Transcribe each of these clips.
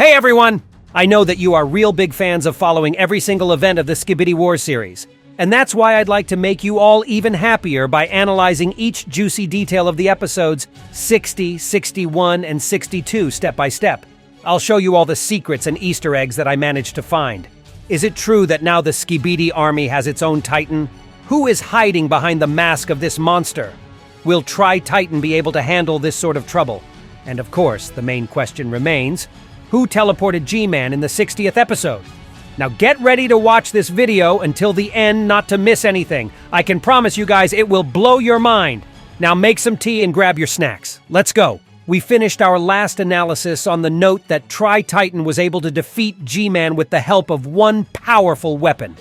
Hey everyone! I know that you are real big fans of following every single event of the Skibidi Wars series, and that's why I'd like to make you all even happier by analyzing each juicy detail of the episodes 60, 61, and 62 step by step. I'll show you all the secrets and Easter eggs that I managed to find. Is it true that now the Skibidi army has its own Titan? Who is hiding behind the mask of this monster? Will Tri-Titan be able to handle this sort of trouble? And of course, the main question remains, who teleported G-Man in the 60th episode? Now get ready to watch this video until the end not to miss anything. I can promise you guys it will blow your mind. Now make some tea and grab your snacks. Let's go. We finished our last analysis on the note that Tri-Titan was able to defeat G-Man with the help of one powerful weapon.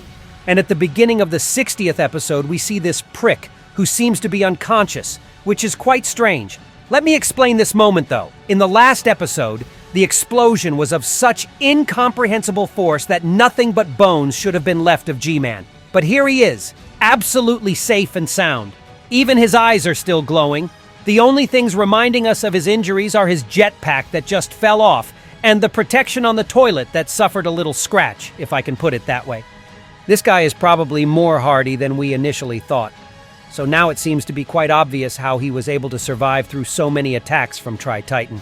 And at the beginning of the 60th episode, we see this prick who seems to be unconscious, which is quite strange. Let me explain this moment though. In the last episode, the explosion was of such incomprehensible force that nothing but bones should have been left of G-Man. But here he is, absolutely safe and sound. Even his eyes are still glowing. The only things reminding us of his injuries are his jetpack that just fell off, and the protection on the toilet that suffered a little scratch, if I can put it that way. This guy is probably more hardy than we initially thought. So now it seems to be quite obvious how he was able to survive through so many attacks from Tri-Titan.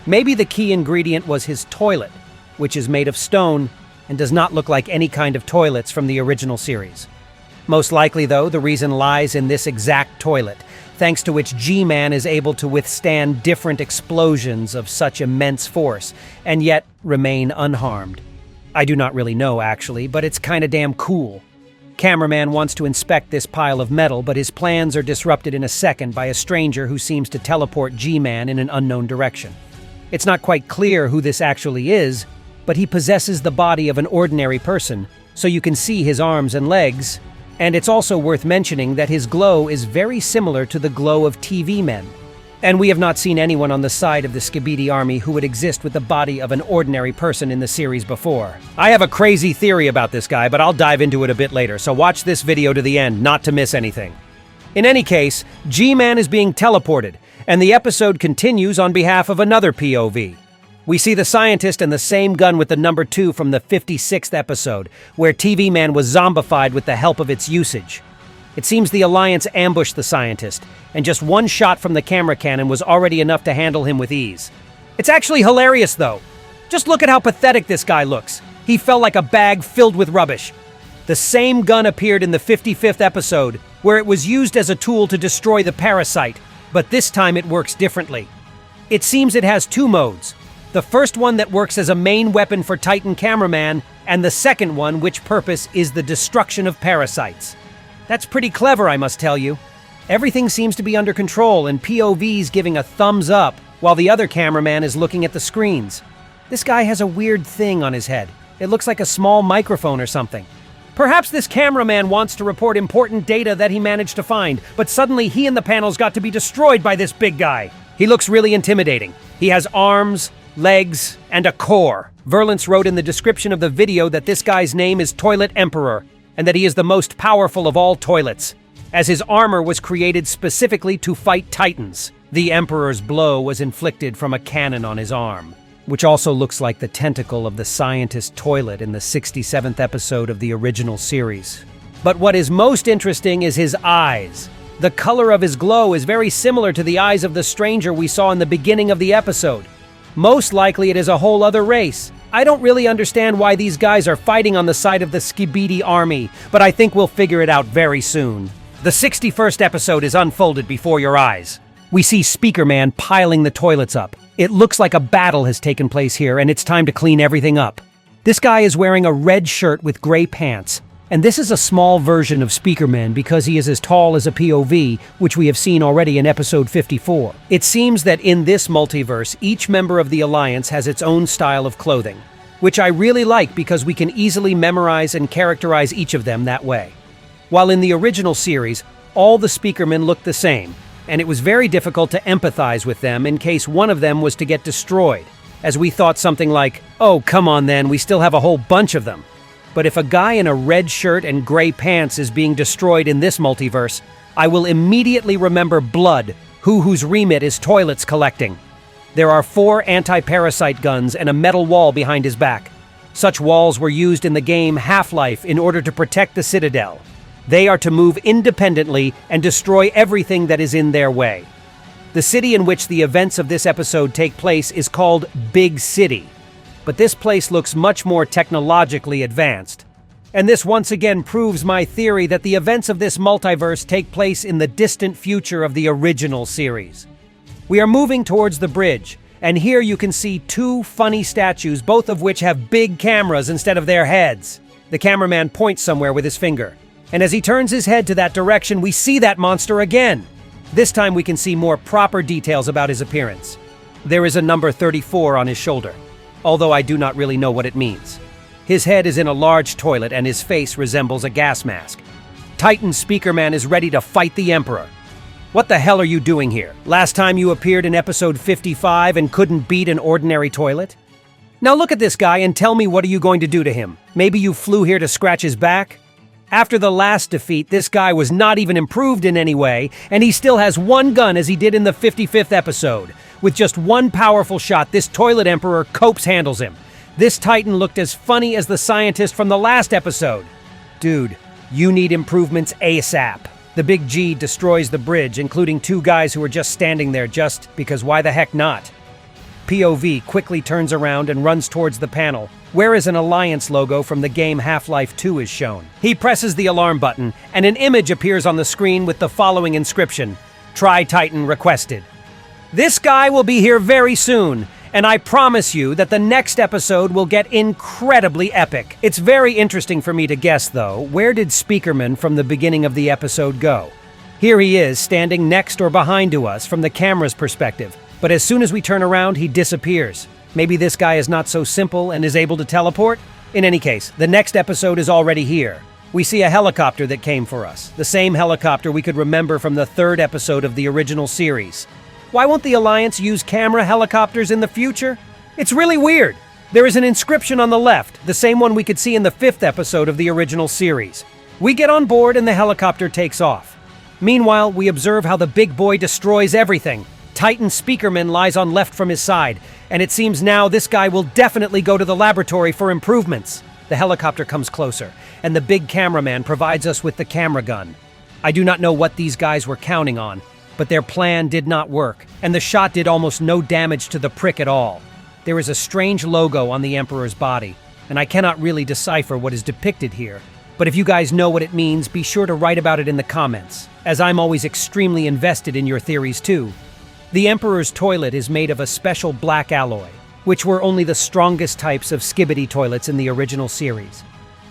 Maybe the key ingredient was his toilet, which is made of stone and does not look like any kind of toilets from the original series. Most likely, though, the reason lies in this exact toilet, thanks to which G-Man is able to withstand different explosions of such immense force, and yet remain unharmed. I do not really know, actually, but it's kinda damn cool. Cameraman wants to inspect this pile of metal, but his plans are disrupted in a second by a stranger who seems to teleport G-Man in an unknown direction. It's not quite clear who this actually is, but he possesses the body of an ordinary person, so you can see his arms and legs, and it's also worth mentioning that his glow is very similar to the glow of TV men. And we have not seen anyone on the side of the Skibidi army who would exist with the body of an ordinary person in the series before. I have a crazy theory about this guy, but I'll dive into it a bit later, so watch this video to the end not to miss anything. In any case, G-Man is being teleported, and the episode continues on behalf of another POV. We see the scientist and the same gun with the number 2 from the 56th episode, where TV Man was zombified with the help of its usage. It seems the Alliance ambushed the scientist, and just one shot from the camera cannon was already enough to handle him with ease. It's actually hilarious, though. Just look at how pathetic this guy looks. He fell like a bag filled with rubbish. The same gun appeared in the 55th episode, where it was used as a tool to destroy the parasite, but this time it works differently. It seems it has 2 modes. The first one that works as a main weapon for Titan Cameraman, and the second one which purpose is the destruction of parasites. That's pretty clever, I must tell you. Everything seems to be under control, and POV's giving a thumbs up, while the other cameraman is looking at the screens. This guy has a weird thing on his head. It looks like a small microphone or something. Perhaps this cameraman wants to report important data that he managed to find, but suddenly he and the panels got to be destroyed by this big guy. He looks really intimidating. He has arms, legs, and a core. Verlance wrote in the description of the video that this guy's name is Toilet Emperor, and that he is the most powerful of all toilets, as his armor was created specifically to fight Titans. The Emperor's blow was inflicted from a cannon on his arm, which also looks like the tentacle of the scientist toilet in the 67th episode of the original series. But what is most interesting is his eyes. The color of his glow is very similar to the eyes of the stranger we saw in the beginning of the episode. Most likely it is a whole other race. I don't really understand why these guys are fighting on the side of the Skibidi army, but I think we'll figure it out very soon. The 61st episode is unfolded before your eyes. We see Speakerman piling the toilets up. It looks like a battle has taken place here, and it's time to clean everything up. This guy is wearing a red shirt with gray pants, and this is a small version of Speakerman because he is as tall as a POV, which we have seen already in episode 54. It seems that in this multiverse, each member of the Alliance has its own style of clothing, which I really like because we can easily memorize and characterize each of them that way. While in the original series, all the Speakermen looked the same, and it was very difficult to empathize with them in case one of them was to get destroyed, as we thought something like, oh, come on then, we still have a whole bunch of them. But if a guy in a red shirt and gray pants is being destroyed in this multiverse, I will immediately remember Blood, whose remit is toilets collecting. There are 4 anti-parasite guns and a metal wall behind his back. Such walls were used in the game Half-Life in order to protect the Citadel. They are to move independently and destroy everything that is in their way. The city in which the events of this episode take place is called Big City, but this place looks much more technologically advanced. And this once again proves my theory that the events of this multiverse take place in the distant future of the original series. We are moving towards the bridge, and here you can see 2 funny statues, both of which have big cameras instead of their heads. The cameraman points somewhere with his finger, and as he turns his head to that direction, we see that monster again. This time we can see more proper details about his appearance. There is a number 34 on his shoulder, although I do not really know what it means. His head is in a large toilet and his face resembles a gas mask. Titan Speakerman is ready to fight the Emperor. What the hell are you doing here? Last time you appeared in episode 55 and couldn't beat an ordinary toilet? Now look at this guy and tell me, what are you going to do to him? Maybe you flew here to scratch his back? After the last defeat, this guy was not even improved in any way, and he still has 1 gun as he did in the 55th episode. With just 1 powerful shot, this toilet emperor copes handles him. This Titan looked as funny as the scientist from the last episode. Dude, you need improvements ASAP. The Big G destroys the bridge, including 2 guys who are just standing there just because why the heck not? POV quickly turns around and runs towards the panel, whereas an Alliance logo from the game Half-Life 2 is shown. He presses the alarm button, and an image appears on the screen with the following inscription: Try Titan requested. This guy will be here very soon, and I promise you that the next episode will get incredibly epic. It's very interesting for me to guess, though, where did Speakerman from the beginning of the episode go? Here he is, standing next or behind to us from the camera's perspective, but as soon as we turn around, he disappears. Maybe this guy is not so simple and is able to teleport? In any case, the next episode is already here. We see a helicopter that came for us, the same helicopter we could remember from the 3rd episode of the original series. Why won't the Alliance use camera helicopters in the future? It's really weird. There is an inscription on the left, the same one we could see in the 5th episode of the original series. We get on board and the helicopter takes off. Meanwhile, we observe how the big boy destroys everything. Titan Speakerman lies on left from his side, and it seems now this guy will definitely go to the laboratory for improvements. The helicopter comes closer, and the big cameraman provides us with the camera gun. I do not know what these guys were counting on, but their plan did not work, and the shot did almost no damage to the prick at all. There is a strange logo on the Emperor's body, and I cannot really decipher what is depicted here. But if you guys know what it means, be sure to write about it in the comments, as I'm always extremely invested in your theories too. The Emperor's toilet is made of a special black alloy, which were only the strongest types of Skibidi toilets in the original series.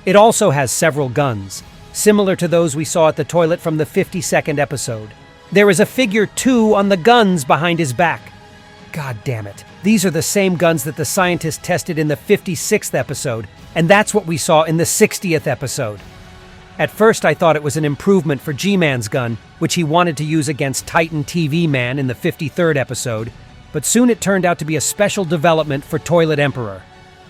It also has several guns, similar to those we saw at the toilet from the 52nd episode. There is a figure 2 on the guns behind his back. God damn it. These are the same guns that the scientist tested in the 56th episode, and that's what we saw in the 60th episode. At first I thought it was an improvement for G-Man's gun, which he wanted to use against Titan TV Man in the 53rd episode, but soon it turned out to be a special development for Toilet Emperor.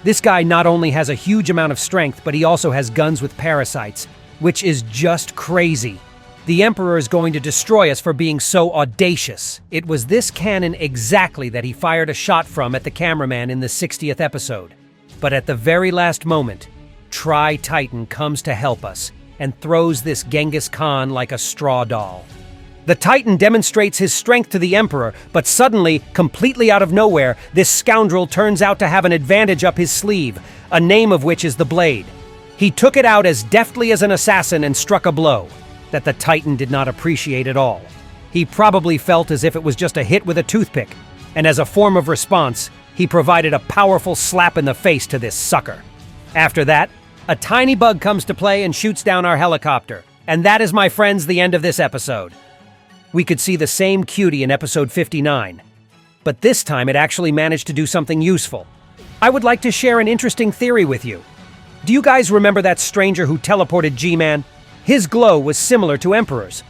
This guy not only has a huge amount of strength, but he also has guns with parasites, which is just crazy. The Emperor is going to destroy us for being so audacious. It was this cannon exactly that he fired a shot from at the cameraman in the 60th episode. But at the very last moment, Tri-Titan comes to help us and throws this Genghis Khan like a straw doll. The Titan demonstrates his strength to the Emperor, but suddenly, completely out of nowhere, this scoundrel turns out to have an advantage up his sleeve, a name of which is the Blade. He took it out as deftly as an assassin and struck a blow that the Titan did not appreciate at all. He probably felt as if it was just a hit with a toothpick, and as a form of response, he provided a powerful slap in the face to this sucker. After that, a tiny bug comes to play and shoots down our helicopter. And that is, my friends, the end of this episode. We could see the same cutie in episode 59, but this time it actually managed to do something useful. I would like to share an interesting theory with you. Do you guys remember that stranger who teleported G-Man? His glow was similar to Emperor's.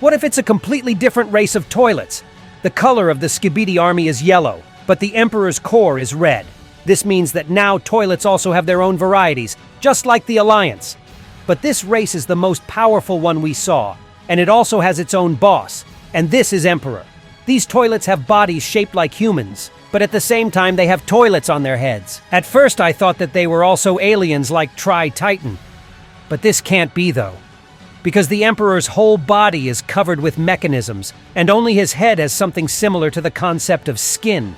What if it's a completely different race of toilets? The color of the Skibidi army is yellow, but the Emperor's core is red. This means that now toilets also have their own varieties, just like the Alliance. But this race is the most powerful one we saw, and it also has its own boss, and this is Emperor. These toilets have bodies shaped like humans, but at the same time they have toilets on their heads. At first I thought that they were also aliens like Tri-Titan. But this can't be though, because the Emperor's whole body is covered with mechanisms, and only his head has something similar to the concept of skin.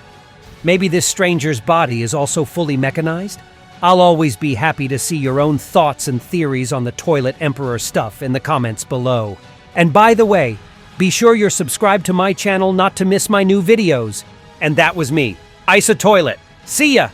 Maybe this stranger's body is also fully mechanized? I'll always be happy to see your own thoughts and theories on the Toilet Emperor stuff in the comments below. And by the way, be sure you're subscribed to my channel not to miss my new videos. And that was me, Isa Toilet. See ya!